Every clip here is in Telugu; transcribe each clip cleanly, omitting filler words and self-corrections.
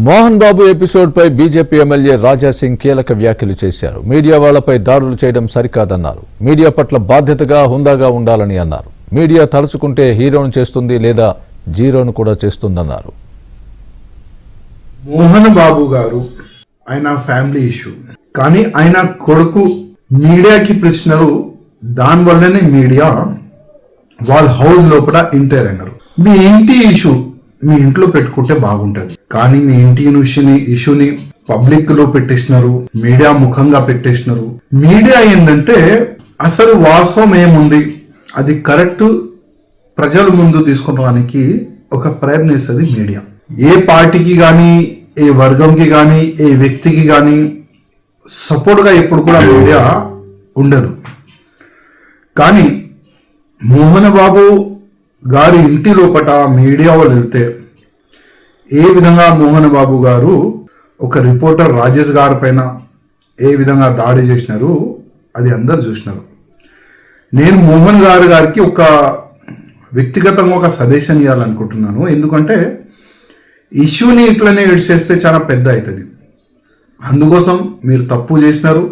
మోహన్ బాబు ఎపిసోడ్ పై బీజేపీ ఎమ్మెల్యే రాజా సింగ్ కీలక వ్యాఖ్యలు చేశారు. మీడియా వాళ్లపై దాడులు చేయడం సరికాదన్నారు. మీడియా పట్ల బాధ్యతగా హుందాగా ఉండాలని అన్నారు. మీడియా తలుచుకుంటే హీరోను చేస్తుంది లేదా జీరోను కూడా చేస్తుందన్నారు. మోహన్ బాబు గారు ఆయన ఫ్యామిలీ ఇష్యూ, కానీ ఆయన కొడుకు మీడియాకి ప్రశ్నలు, దానివల్లనే మీడియా వాళ్ళ హౌస్ లోపల ఎంటర్ అయినారు. మీ ఇంటి ఇష్యూ మీ ఇంట్లో పెట్టుకుంటే బాగుంటది, కానీ మీ ఇంటి ఇష్యూని పబ్లిక్ లో పెట్టేసినారు, మీడియా ముఖంగా పెట్టేసినారు. మీడియా ఏంటంటే అసలు వాస్తవం ఏముంది అది కరెక్ట్ ప్రజల ముందు తీసుకురావడానికి ఒక ప్రయత్నిస్తుంది మీడియా. ఏ పార్టీకి కానీ, ఏ వర్గంకి కానీ, ఏ వ్యక్తికి కానీ సపోర్ట్గా ఎప్పుడు కూడా మీడియా ఉండదు. కానీ మోహన్ బాబు గారి ఇంటి లోపల మీడియా వాళ్ళు వెళ్తే ఏ విధంగా మోహన్ బాబు గారు ఒక రిపోర్టర్ రాజేష్ గారి పైన ఏ విధంగా దాడి చేసినారు అది అందరు చూసినారు. నేను మోహన్ గారికి ఒక వ్యక్తిగతంగా ఒక సజెషన్ ఇవ్వాలనుకుంటున్నాను. ఎందుకంటే ఇష్యూని ఇట్లనే ఏడ్చేస్తే చాలా పెద్ద అవుతుంది. అందుకోసం మీరు తప్పు చేసినారు,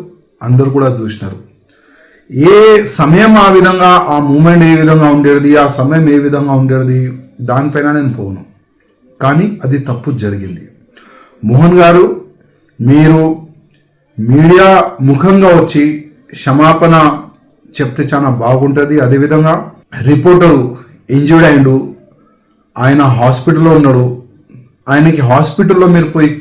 అందరు కూడా చూసినారు. ఏ సమయం ఆ విధంగా, ఆ మూమెంట్ ఏ విధంగా ఉండేది, ఆ సమయం ఏ విధంగా ఉండేది దానిపైన నేను పోను, కానీ అది తప్పు జరిగింది. మోహన్ గారు మీరు మీడియా ముఖంగా వచ్చి క్షమాపణ చెప్తే చాలా బాగుంటుంది. అదేవిధంగా రిపోర్టరు ఇంజూర్డ్ అయిండు, ఆయన హాస్పిటల్లో ఉన్నాడు, ఆయనకి హాస్పిటల్లో మీరు పోయి